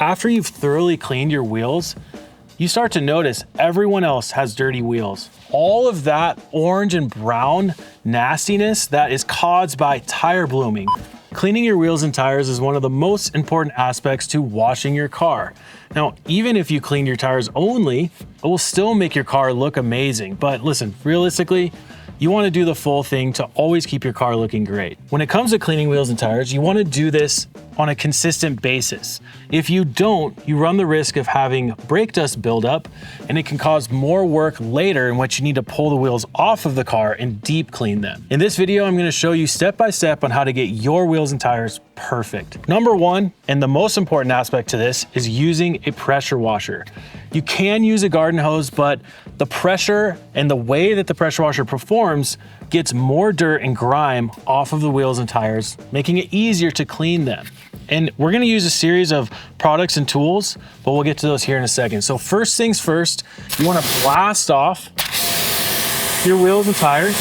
After you've thoroughly cleaned your wheels, you start to notice everyone else has dirty wheels. All of that orange and brown nastiness that is caused by tire blooming. Cleaning your wheels and tires is one of the most important aspects to washing your car. Now, even if you clean your tires only, it will still make your car look amazing. But listen, realistically, you want to do the full thing to always keep your car looking great. When it comes to cleaning wheels and tires, you want to do this on a consistent basis. If you don't, you run the risk of having brake dust buildup, and it can cause more work later in which you need to pull the wheels off of the car and deep clean them. In this video, I'm going to show you step by step on how to get your wheels and tires perfect. Number one, and the most important aspect to this, is using a pressure washer. You can use a garden hose, but the pressure and the way that the pressure washer performs gets more dirt and grime off of the wheels and tires, making it easier to clean them. And we're gonna use a series of products and tools, but we'll get to those here in a second. So first things first, you wanna blast off your wheels and tires.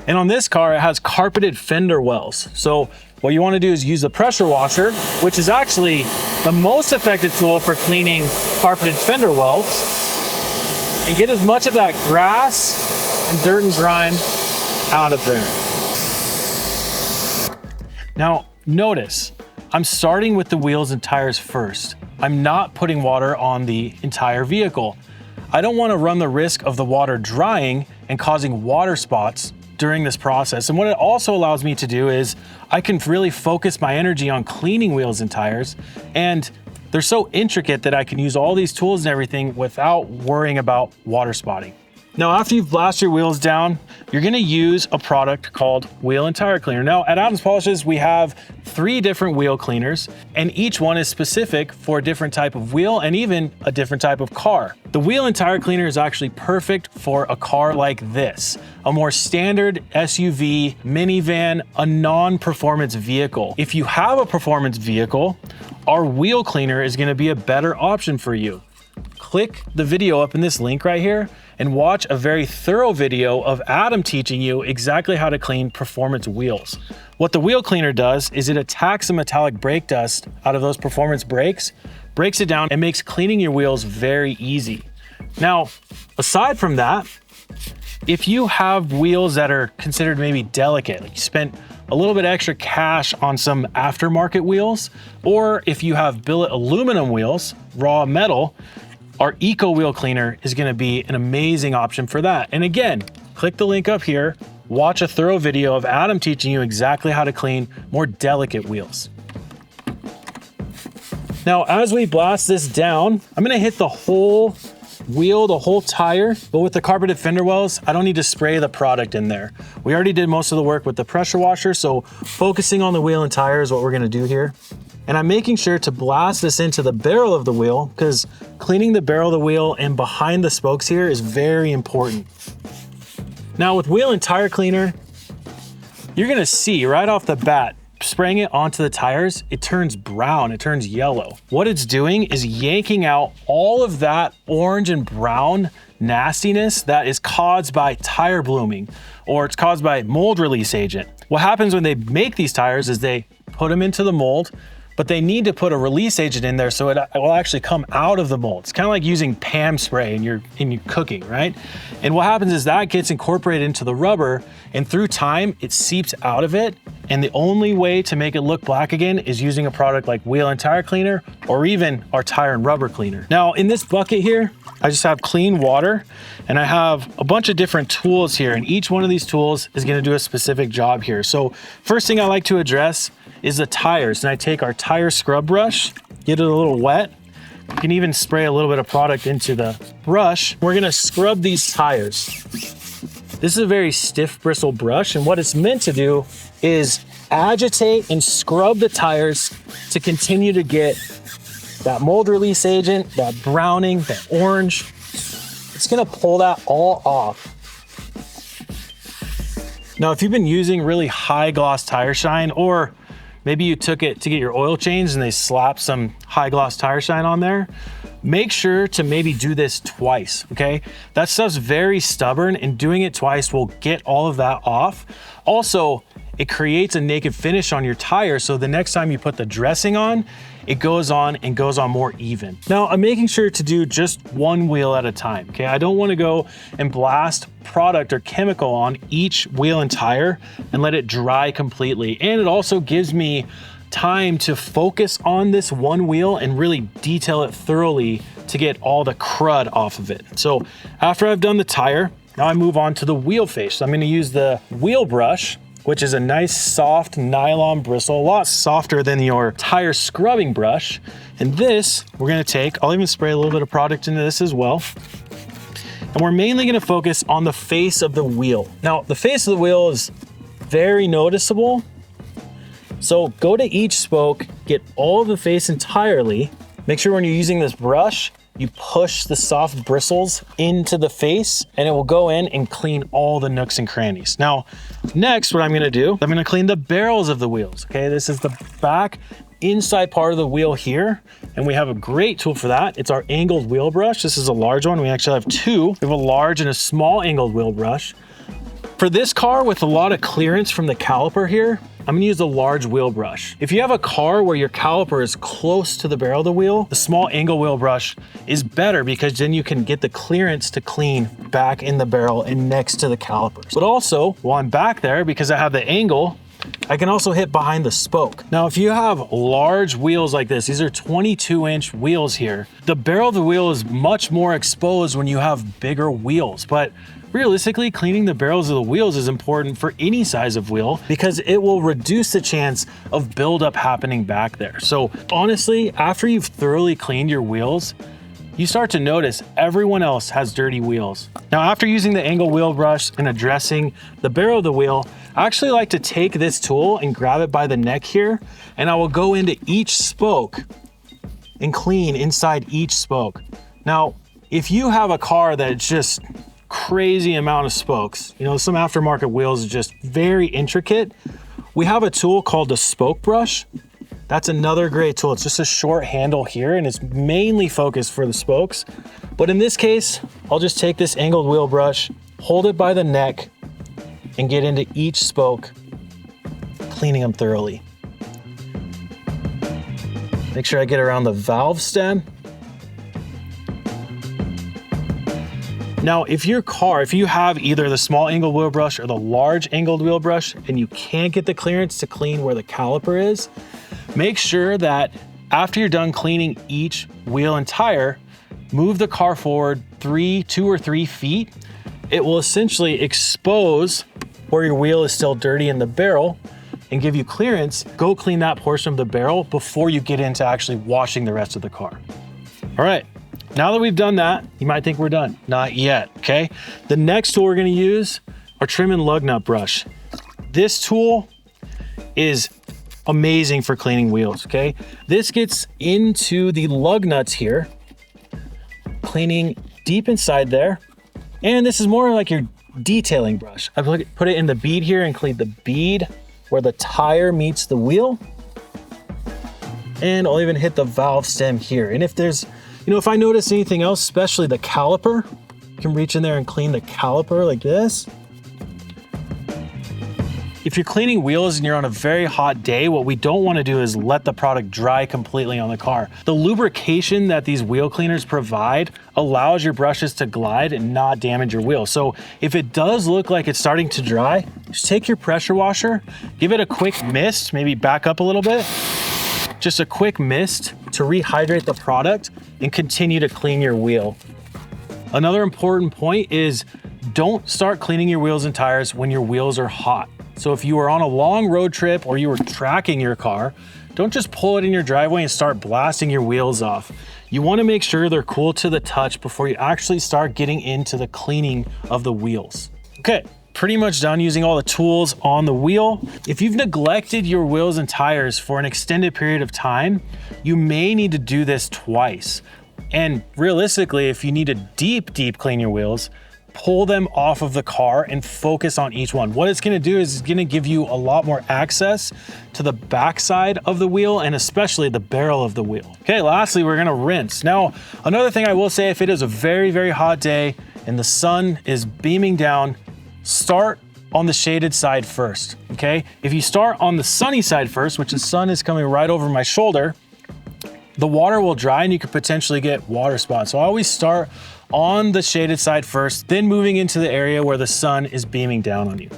And on this car, it has carpeted fender wells. So what you wanna do is use the pressure washer, which is actually the most effective tool for cleaning carpeted fender wells, and get as much of that grass and dirt and grime out of there. Now, notice, I'm starting with the wheels and tires first. I'm not putting water on the entire vehicle. I don't want to run the risk of the water drying and causing water spots during this process. And what it also allows me to do is I can really focus my energy on cleaning wheels and tires, and they're so intricate that I can use all these tools and everything without worrying about water spotting. Now, after you've blasted your wheels down, you're gonna use a product called wheel and tire cleaner. Now, at Adams Polishes, we have 3 different wheel cleaners, and each one is specific for a different type of wheel and even a different type of car. The wheel and tire cleaner is actually perfect for a car like this, a more standard SUV, minivan, a non-performance vehicle. If you have a performance vehicle, our wheel cleaner is gonna be a better option for you. Click the video up in this link right here and watch a very thorough video of Adam teaching you exactly how to clean performance wheels. What the wheel cleaner does is it attacks the metallic brake dust out of those performance brakes, breaks it down, and makes cleaning your wheels very easy. Now, aside from that, if you have wheels that are considered maybe delicate, like you spent a little bit extra cash on some aftermarket wheels, or if you have billet aluminum wheels, raw metal, our Eco Wheel Cleaner is gonna be an amazing option for that. And again, click the link up here, watch a thorough video of Adam teaching you exactly how to clean more delicate wheels. Now, as we blast this down, I'm gonna hit the whole wheel, the whole tire, but with the carpeted fender wells, I don't need to spray the product in there. We already did most of the work with the pressure washer, so focusing on the wheel and tire is what we're gonna do here. And I'm making sure to blast this into the barrel of the wheel, because cleaning the barrel of the wheel and behind the spokes here is very important. Now with wheel and tire cleaner, you're gonna see right off the bat, spraying it onto the tires, it turns brown, it turns yellow. What it's doing is yanking out all of that orange and brown nastiness that is caused by tire blooming, or it's caused by mold release agent. What happens when they make these tires is they put them into the mold, but they need to put a release agent in there so it will actually come out of the mold. It's kind of like using Pam spray in your cooking, right? And what happens is that gets incorporated into the rubber, and through time, it seeps out of it. And the only way to make it look black again is using a product like wheel and tire cleaner, or even our tire and rubber cleaner. Now in this bucket here, I just have clean water, and I have a bunch of different tools here, and each one of these tools is gonna do a specific job here. So first thing I like to address is the tires, and I take our tire scrub brush, get it a little wet. You can even spray a little bit of product into the brush. We're gonna scrub these tires. This is a very stiff bristle brush, and what it's meant to do is agitate and scrub the tires to continue to get that mold release agent, that browning, that orange. It's gonna pull that all off. Now, if you've been using really high gloss tire shine, or maybe you took it to get your oil changed and they slapped some high gloss tire shine on there, make sure to maybe do this twice, okay? That stuff's very stubborn, and doing it twice will get all of that off. Also, it creates a naked finish on your tire, so the next time you put the dressing on, it goes on and goes on more even. Now, I'm making sure to do just one wheel at a time, okay? I don't wanna go and blast product or chemical on each wheel and tire and let it dry completely. And it also gives me time to focus on this one wheel and really detail it thoroughly to get all the crud off of it. So after I've done the tire, now I move on to the wheel face. So I'm gonna use the wheel brush, which is a nice soft nylon bristle, a lot softer than your tire scrubbing brush. And this, we're gonna take, I'll even spray a little bit of product into this as well. And we're mainly gonna focus on the face of the wheel. Now, the face of the wheel is very noticeable. So go to each spoke, get all of the face entirely. Make sure when you're using this brush, you push the soft bristles into the face and it will go in and clean all the nooks and crannies. Now, next, what I'm gonna do, I'm gonna clean the barrels of the wheels, okay? This is the back inside part of the wheel here, and we have a great tool for that. It's our angled wheel brush. This is a large one. We actually have two. We have a large and a small angled wheel brush. For this car with a lot of clearance from the caliper here, I'm gonna use a large wheel brush. If you have a car where your caliper is close to the barrel of the wheel, the small angle wheel brush is better because then you can get the clearance to clean back in the barrel and next to the calipers. But also, while I'm back there, because I have the angle, I can also hit behind the spoke. Now, if you have large wheels like this, these are 22-inch wheels here, the barrel of the wheel is much more exposed when you have bigger wheels. But realistically, cleaning the barrels of the wheels is important for any size of wheel because it will reduce the chance of buildup happening back there. So honestly, after you've thoroughly cleaned your wheels, you start to notice everyone else has dirty wheels. Now, after using the angle wheel brush and addressing the barrel of the wheel, I actually like to take this tool and grab it by the neck here, and I will go into each spoke and clean inside each spoke. Now, if you have a car that's just crazy amount of spokes, you know, some aftermarket wheels is just very intricate, we have a tool called the spoke brush. That's another great tool. It's just a short handle here and it's mainly focused for the spokes. But in this case, I'll just take this angled wheel brush, hold it by the neck, and get into each spoke, cleaning them thoroughly. Make sure I get around the valve stem. Now, if you have either the small angled wheel brush or the large angled wheel brush and you can't get the clearance to clean where the caliper is, make sure that after you're done cleaning each wheel and tire, move the car forward 2 or 3 feet. It will essentially expose where your wheel is still dirty in the barrel and give you clearance. Go clean that portion of the barrel before you get into actually washing the rest of the car. All right. Now that we've done that, you might think we're done. Not yet, okay? The next tool we're gonna use, our trim and lug nut brush. This tool is amazing for cleaning wheels, okay? This gets into the lug nuts here, cleaning deep inside there. And this is more like your detailing brush. I put it in the bead here and clean the bead where the tire meets the wheel. And I'll even hit the valve stem here. And if there's, if I notice anything else, especially the caliper, you can reach in there and clean the caliper like this. If you're cleaning wheels and you're on a very hot day, what we don't want to do is let the product dry completely on the car. The lubrication that these wheel cleaners provide allows your brushes to glide and not damage your wheel. So if it does look like it's starting to dry, just take your pressure washer, give it a quick mist, maybe back up a little bit, just a quick mist to rehydrate the product and continue to clean your wheel. Another important point is don't start cleaning your wheels and tires when your wheels are hot. So if you are on a long road trip or you were tracking your car, don't just pull it in your driveway and start blasting your wheels off. You want to make sure they're cool to the touch before you actually start getting into the cleaning of the wheels. Okay, pretty much done using all the tools on the wheel. If you've neglected your wheels and tires for an extended period of time, you may need to do this twice. And realistically, if you need to deep clean your wheels, pull them off of the car and focus on each one. What it's gonna do is it's gonna give you a lot more access to the backside of the wheel and especially the barrel of the wheel. Okay, lastly, we're gonna rinse. Now, another thing I will say, if it is a very, very hot day and the sun is beaming down, start on the shaded side first, okay? If you start on the sunny side first, which the sun is coming right over my shoulder, the water will dry and you could potentially get water spots. So I always start on the shaded side first, then moving into the area where the sun is beaming down on you.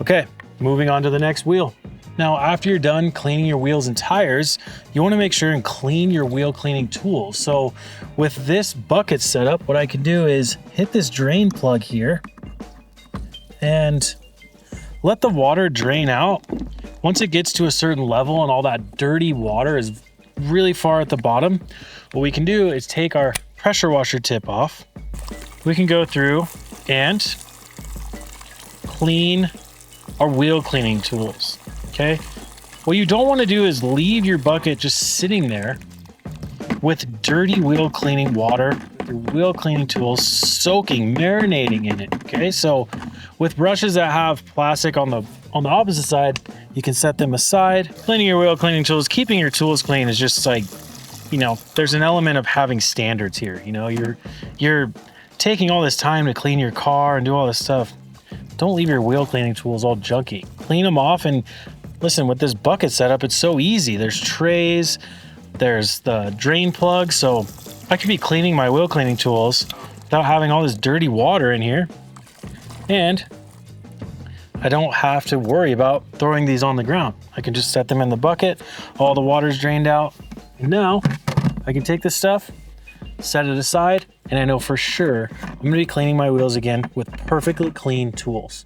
Okay, moving on to the next wheel. Now, after you're done cleaning your wheels and tires, you wanna make sure and clean your wheel cleaning tools. So with this bucket setup, what I can do is hit this drain plug here and let the water drain out. Once it gets to a certain level and all that dirty water is really far at the bottom, what we can do is take our pressure washer tip off. We can go through and clean our wheel cleaning tools, okay? What you don't want to do is leave your bucket just sitting there with dirty wheel cleaning water, your wheel cleaning tools soaking, marinating in it, okay? So with brushes that have plastic on the opposite side, you can set them aside. Cleaning your wheel cleaning tools, keeping your tools clean is just like, you know, there's an element of having standards here. You know, you're taking all this time to clean your car and do all this stuff. Don't leave your wheel cleaning tools all junky. Clean them off, and listen, with this bucket setup, it's so easy. There's trays, there's the drain plug, so I could be cleaning my wheel cleaning tools without having all this dirty water in here. And I don't have to worry about throwing these on the ground. I can just set them in the bucket, all the water's drained out. And now I can take this stuff, set it aside, and I know for sure I'm gonna be cleaning my wheels again with perfectly clean tools.